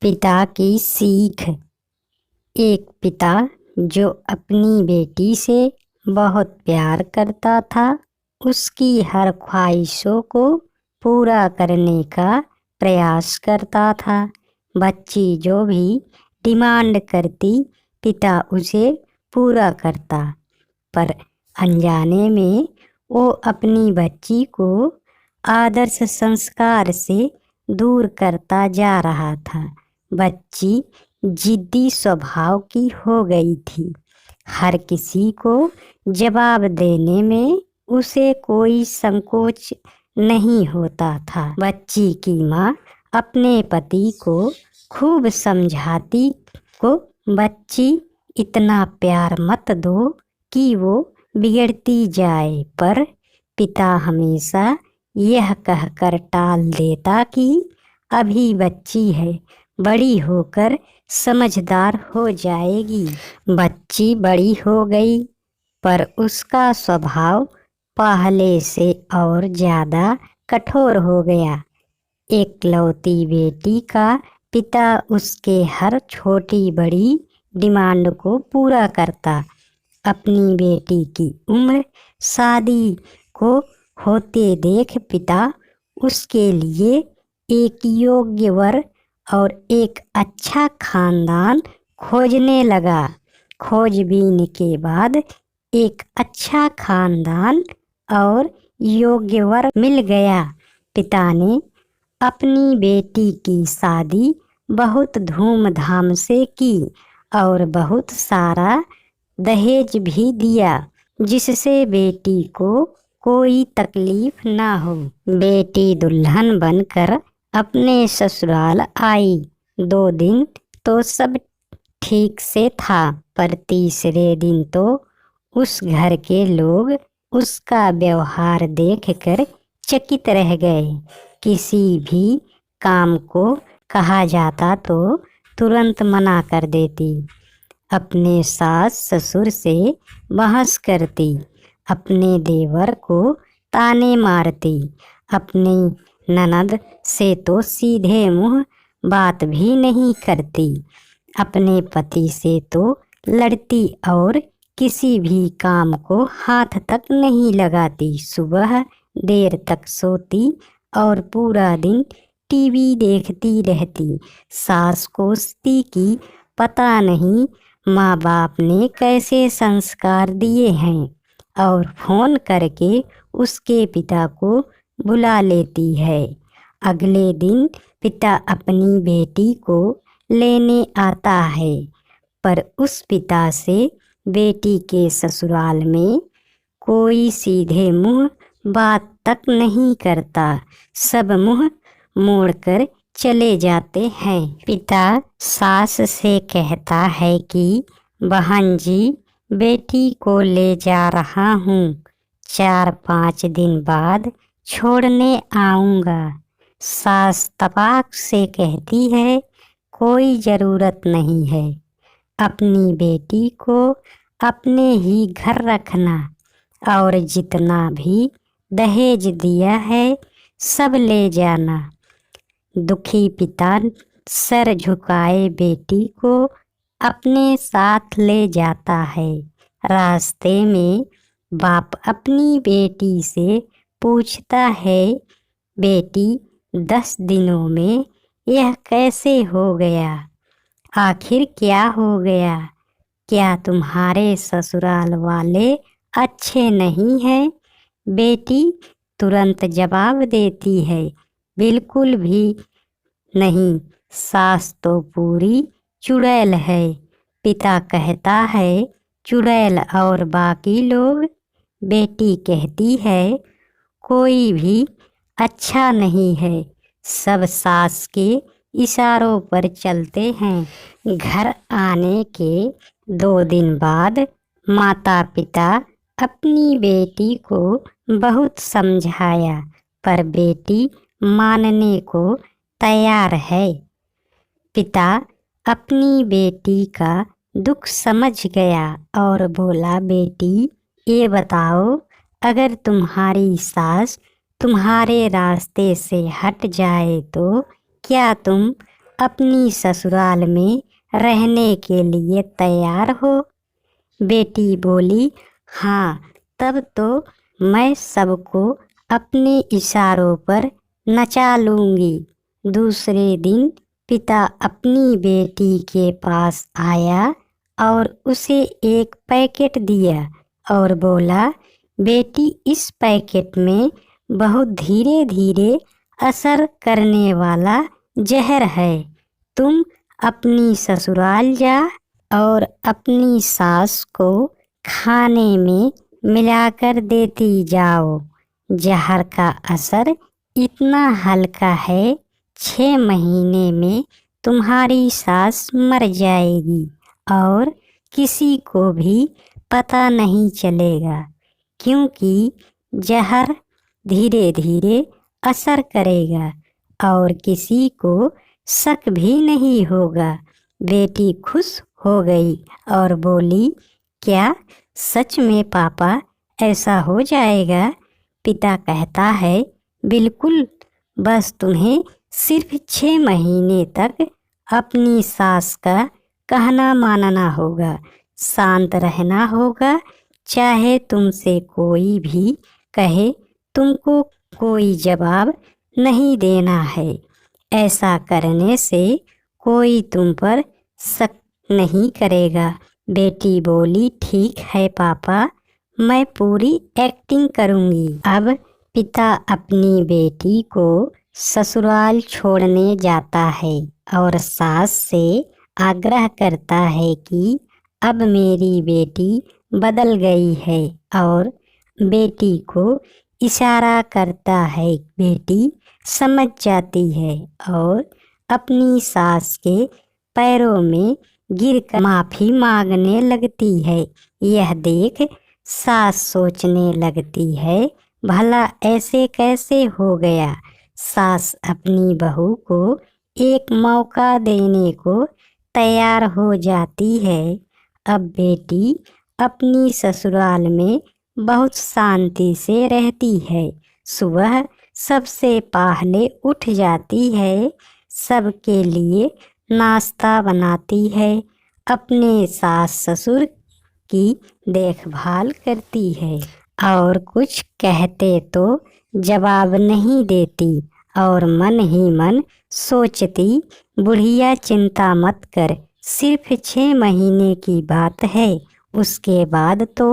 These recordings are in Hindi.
पिता की सीख। एक पिता जो अपनी बेटी से बहुत प्यार करता था, उसकी हर ख्वाहिशों को पूरा करने का प्रयास करता था। बच्ची जो भी डिमांड करती, पिता उसे पूरा करता। पर अनजाने में वो अपनी बच्ची को आदर्श संस्कार से दूर करता जा रहा था। बच्ची जिद्दी स्वभाव की हो गई थी। हर किसी को जवाब देने में उसे कोई संकोच नहीं होता था। बच्ची की माँ अपने पति को खूब समझाती को बच्ची इतना प्यार मत दो कि वो बिगड़ती जाए, पर पिता हमेशा यह कहकर टाल देता कि अभी बच्ची है, बड़ी होकर समझदार हो जाएगी। बच्ची बड़ी हो गई, पर उसका स्वभाव पहले से और ज़्यादा कठोर हो गया। एकलौती बेटी का पिता उसके हर छोटी बड़ी डिमांड को पूरा करता। अपनी बेटी की उम्र शादी को होते देख पिता उसके लिए एक योग्य वर और एक अच्छा खानदान खोजने लगा। खोजबीन के बाद एक अच्छा खानदान और योग्य वर मिल गया। पिता ने अपनी बेटी की शादी बहुत धूमधाम से की और बहुत सारा दहेज भी दिया, जिससे बेटी को कोई तकलीफ ना हो। बेटी दुल्हन बनकर अपने ससुराल आई। 2 दिन तो सब ठीक से था, पर तीसरे दिन तो उस घर के लोग उसका व्यवहार देखकर चकित रह गए। किसी भी काम को कहा जाता तो तुरंत मना कर देती। अपने सास ससुर से बहस करती, अपने देवर को ताने मारती, अपनी ननद से तो सीधे मुंह बात भी नहीं करती, अपने पति से तो लड़ती और किसी भी काम को हाथ तक नहीं लगाती। सुबह देर तक सोती और पूरा दिन टीवी देखती रहती। सास कोसती कि पता नहीं माँ बाप ने कैसे संस्कार दिए हैं, और फोन करके उसके पिता को बुला लेती है। अगले दिन पिता अपनी बेटी को लेने आता है, पर उस पिता से बेटी के ससुराल में कोई सीधे मुंह बात तक नहीं करता। सब मुंह मोड़कर चले जाते हैं। पिता सास से कहता है कि बहन जी, बेटी को ले जा रहा हूँ, 4-5 दिन बाद छोड़ने आऊँगा। सास तपाक से कहती है, कोई ज़रूरत नहीं है, अपनी बेटी को अपने ही घर रखना, और जितना भी दहेज दिया है सब ले जाना। दुखी पिता सर झुकाए बेटी को अपने साथ ले जाता है। रास्ते में बाप अपनी बेटी से पूछता है, बेटी 10 दिनों में यह कैसे हो गया? आखिर क्या हो गया? क्या तुम्हारे ससुराल वाले अच्छे नहीं हैं? बेटी तुरंत जवाब देती है, बिल्कुल भी नहीं, सास तो पूरी चुड़ैल है। पिता कहता है, चुड़ैल और बाकी लोग? बेटी कहती है, कोई भी अच्छा नहीं है, सब सास के इशारों पर चलते हैं। घर आने के 2 दिन बाद माता पिता अपनी बेटी को बहुत समझाया, पर बेटी मानने को तैयार है। पिता अपनी बेटी का दुख समझ गया और बोला, बेटी ये बताओ, अगर तुम्हारी सास तुम्हारे रास्ते से हट जाए तो क्या तुम अपनी ससुराल में रहने के लिए तैयार हो? बेटी बोली, हाँ, तब तो मैं सबको अपने इशारों पर नचा लूँगी। दूसरे दिन पिता अपनी बेटी के पास आया और उसे एक पैकेट दिया और बोला, बेटी, इस पैकेट में बहुत धीरे धीरे असर करने वाला जहर है। तुम अपनी ससुराल जा और अपनी सास को खाने में मिलाकर देती जाओ। जहर का असर इतना हल्का है, 6 महीने में तुम्हारी सास मर जाएगी और किसी को भी पता नहीं चलेगा, क्योंकि जहर धीरे धीरे असर करेगा और किसी को शक भी नहीं होगा। बेटी खुश हो गई और बोली, क्या सच में पापा ऐसा हो जाएगा? पिता कहता है, बिल्कुल, बस तुम्हें सिर्फ 6 महीने तक अपनी सास का कहना मानना होगा, शांत रहना होगा। चाहे तुमसे कोई भी कहे, तुमको कोई जवाब नहीं देना है। ऐसा करने से कोई तुम पर शक नहीं करेगा। बेटी बोली, ठीक है पापा, मैं पूरी एक्टिंग करूँगी। अब पिता अपनी बेटी को ससुराल छोड़ने जाता है और सास से आग्रह करता है कि अब मेरी बेटी बदल गई है और बेटी को इशारा करता है। बेटी समझ जाती है और अपनी सास के पैरों में गिरकर माफ़ी मांगने लगती है। यह देख सास सोचने लगती है, भला ऐसे कैसे हो गया। सास अपनी बहू को एक मौका देने को तैयार हो जाती है। अब बेटी अपनी ससुराल में बहुत शांति से रहती है। सुबह सबसे पहले उठ जाती है, सबके लिए नाश्ता बनाती है, अपने सास ससुर की देखभाल करती है और कुछ कहते तो जवाब नहीं देती और मन ही मन सोचती, बुढ़िया चिंता मत कर, सिर्फ 6 महीने की बात है, उसके बाद तो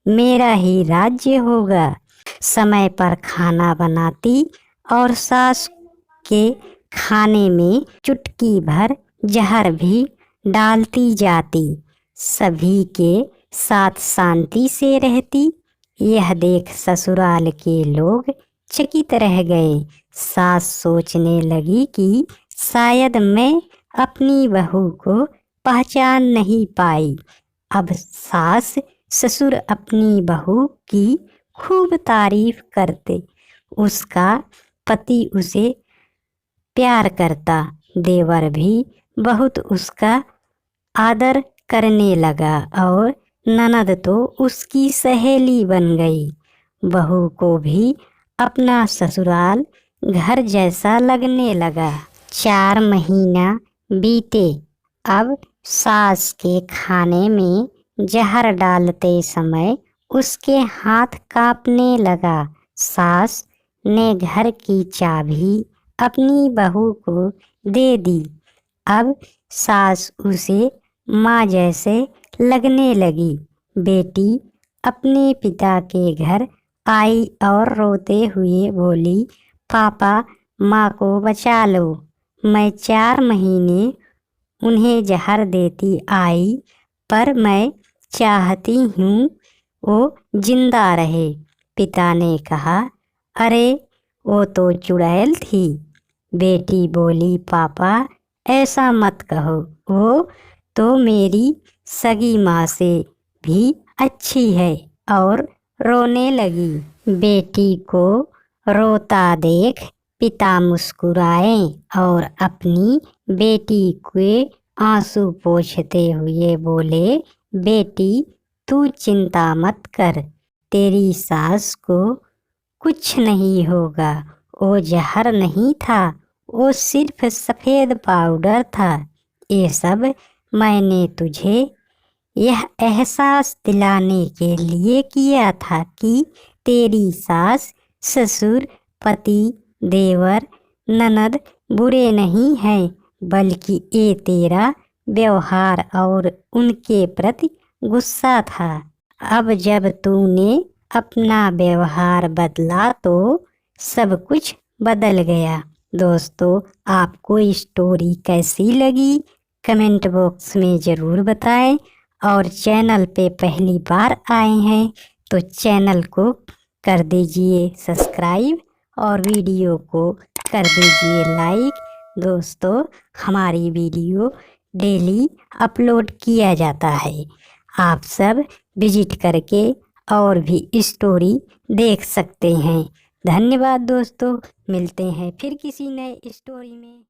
मेरा ही राज्य होगा। समय पर खाना बनाती और सास के खाने में चुटकी भर जहर भी डालती जाती। सभी के साथ शांति से रहती। यह देख ससुराल के लोग चकित रह गए। सास सोचने लगी कि शायद मैं अपनी बहू को पहचान नहीं पाई। अब सास ससुर अपनी बहू की खूब तारीफ करते। उसका पति उसे प्यार करता, देवर भी बहुत उसका आदर करने लगा और ननद तो उसकी सहेली बन गई। बहू को भी अपना ससुराल घर जैसा लगने लगा। 4 महीना बीते। अब सास के खाने में जहर डालते समय उसके हाथ कांपने लगा। सास ने घर की चाबी अपनी बहू को दे दी। अब सास उसे माँ जैसे लगने लगी। बेटी अपने पिता के घर आई और रोते हुए बोली, पापा, माँ को बचा लो। मैं 4 महीने उन्हें जहर देती आई, पर मैं चाहती हूँ वो जिंदा रहे। पिता ने कहा, अरे वो तो चुड़ैल थी। बेटी बोली, पापा ऐसा मत कहो, वो तो मेरी सगी माँ से भी अच्छी है। और रोने लगी। बेटी को रोता देख पिता मुस्कुराए और अपनी बेटी के आंसू पोंछते हुए बोले, बेटी तू चिंता मत कर, तेरी सास को कुछ नहीं होगा। वो जहर नहीं था, वो सिर्फ सफ़ेद पाउडर था। ये सब मैंने तुझे यह एहसास दिलाने के लिए किया था कि तेरी सास, ससुर, पति, देवर, ननद बुरे नहीं हैं, बल्कि ये तेरा व्यवहार और उनके प्रति गुस्सा था। अब जब तूने अपना व्यवहार बदला तो सब कुछ बदल गया। दोस्तों, आपको स्टोरी कैसी लगी कमेंट बॉक्स में ज़रूर बताएं, और चैनल पे पहली बार आए हैं तो चैनल को कर दीजिए सब्सक्राइब और वीडियो को कर दीजिए लाइक। दोस्तों, हमारी वीडियो डेली अपलोड किया जाता है, आप सब विजिट करके और भी स्टोरी देख सकते हैं। धन्यवाद दोस्तों, मिलते हैं फिर किसी नए स्टोरी में।